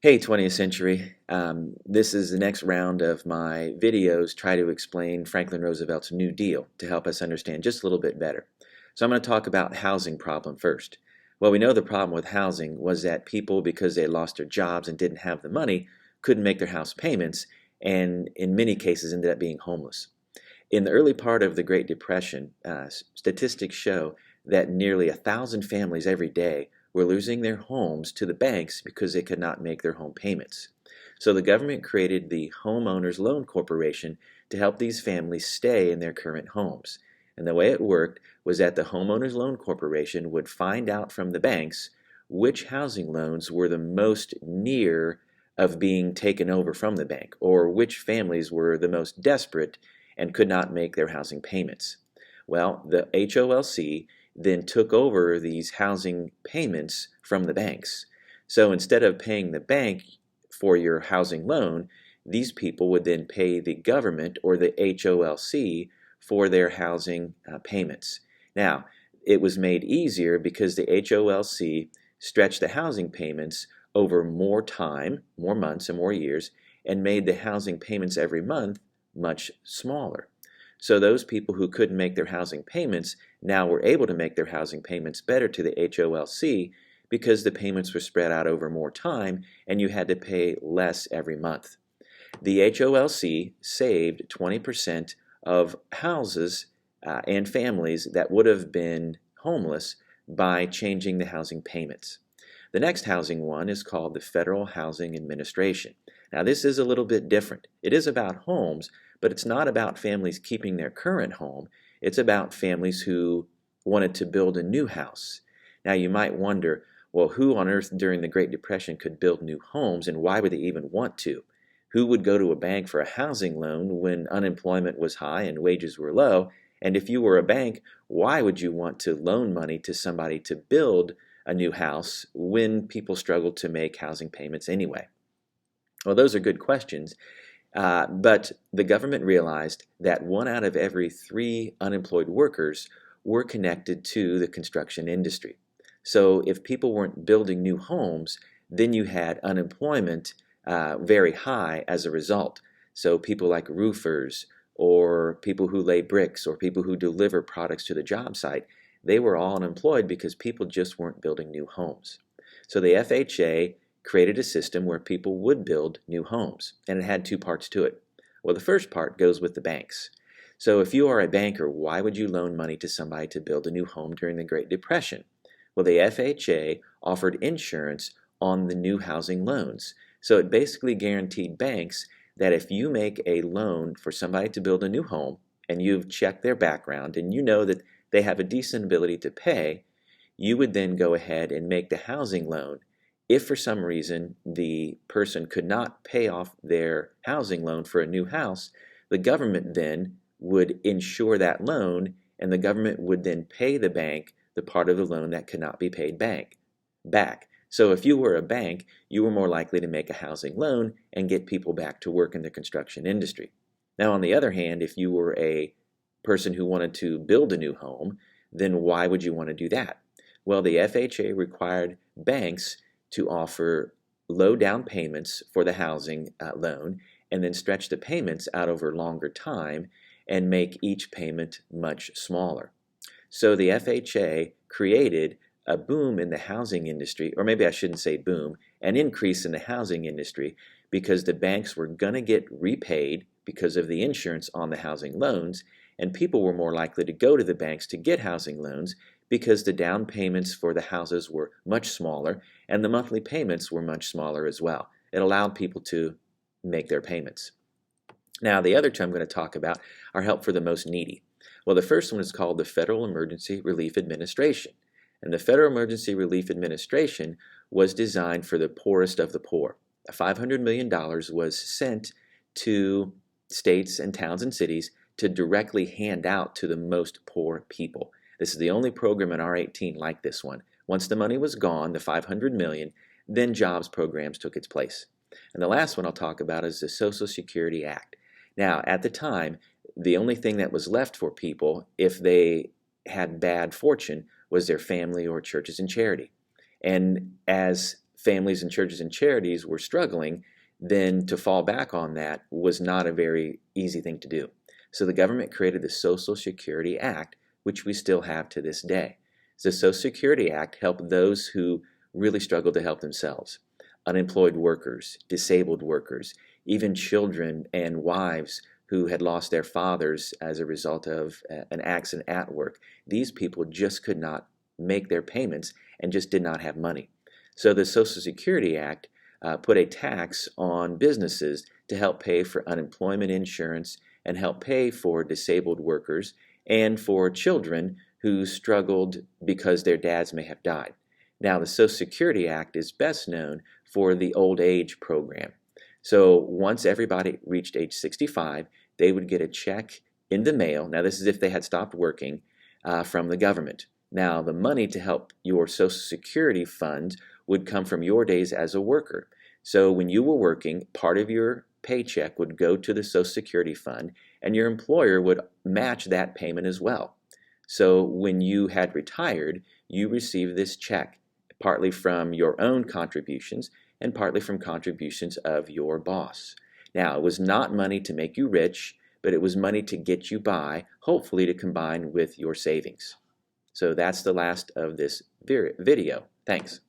Hey, 20th century. This is the next round of my videos try to explain Franklin Roosevelt's New Deal to help us understand just a little bit better. So I'm going to talk about housing problem first. Well, we know the problem with housing was that people, because they lost their jobs and didn't have the money, couldn't make their house payments, and in many cases ended up being homeless. In the early part of the Great Depression, statistics show that nearly 1,000 families every day were losing their homes to the banks because they could not make their home payments. So the government created the Homeowners Loan Corporation to help these families stay in their current homes. And the way it worked was that the Homeowners Loan Corporation would find out from the banks which housing loans were the most near of being taken over from the bank, or which families were the most desperate and could not make their housing payments. Well, the HOLC then took over these housing payments from the banks. So instead of paying the bank for your housing loan, these people would then pay the government or the HOLC for their housing payments. Now, it was made easier because the HOLC stretched the housing payments over more time, more months and more years, and made the housing payments every month much smaller. So those people who couldn't make their housing payments now were able to make their housing payments better to the HOLC because the payments were spread out over more time and you had to pay less every month. The HOLC saved 20% of houses and families that would have been homeless by changing the housing payments. The next housing one is called the Federal Housing Administration. Now this is a little bit different. It is about homes, but it's not about families keeping their current home. It's about families who wanted to build a new house. Now you might wonder, well, who on earth during the Great Depression could build new homes, and why would they even want to? Who would go to a bank for a housing loan when unemployment was high and wages were low? And if you were a bank, why would you want to loan money to somebody to build a new house when people struggle to make housing payments anyway? Well, those are good questions, but the government realized that 1 out of every 3 unemployed workers were connected to the construction industry. So if people weren't building new homes, then you had unemployment very high as a result. So people like roofers or people who lay bricks or people who deliver products to the job site, they were all unemployed because people just weren't building new homes. So the FHA created a system where people would build new homes, and it had 2 parts to it. Well, the first part goes with the banks. So if you are a banker, why would you loan money to somebody to build a new home during the Great Depression? Well, the FHA offered insurance on the new housing loans. So it basically guaranteed banks that if you make a loan for somebody to build a new home and you've checked their background and you know that they have a decent ability to pay, you would then go ahead and make the housing loan. If for some reason the person could not pay off their housing loan for a new house, the government then would insure that loan, and the government would then pay the bank the part of the loan that could not be paid back. So if you were a bank, you were more likely to make a housing loan and get people back to work in the construction industry. Now, on the other hand, if you were a person who wanted to build a new home, then why would you want to do that? Well, the FHA required banks to offer low down payments for the housing loan and then stretch the payments out over longer time and make each payment much smaller. So the FHA created a boom in the housing industry, or maybe I shouldn't say boom, an increase in the housing industry because the banks were going to get repaid because of the insurance on the housing loans, and people were more likely to go to the banks to get housing loans because the down payments for the houses were much smaller and the monthly payments were much smaller as well. It allowed people to make their payments. Now, the other two I'm going to talk about are help for the most needy. Well, the first one is called the Federal Emergency Relief Administration. And the Federal Emergency Relief Administration was designed for the poorest of the poor. $500 million was sent to states and towns and cities to directly hand out to the most poor people. This is the only program in R18 like this one. Once the money was gone, the $500 million, then jobs programs took its place. And the last one I'll talk about is the Social Security Act. Now, at the time, the only thing that was left for people if they had bad fortune was their family or churches and charity. And as families and churches and charities were struggling, then to fall back on that was not a very easy thing to do. So the government created the Social Security Act, which we still have to this day. The Social Security Act helped those who really struggled to help themselves. Unemployed workers, disabled workers, even children and wives who had lost their fathers as a result of an accident at work. These people just could not make their payments and just did not have money. So the Social Security Act put a tax on businesses to help pay for unemployment insurance and help pay for disabled workers and for children who struggled because their dads may have died. Now, the Social Security Act is best known for the old age program. So once everybody reached age 65, they would get a check in the mail. Now, this is if they had stopped working from the government. Now, the money to help your Social Security fund would come from your days as a worker. So when you were working, part of your paycheck would go to the Social Security fund, and your employer would match that payment as well. So when you had retired, you received this check, partly from your own contributions and partly from contributions of your boss. Now, it was not money to make you rich, but it was money to get you by, hopefully to combine with your savings. So that's the last of this video. Thanks.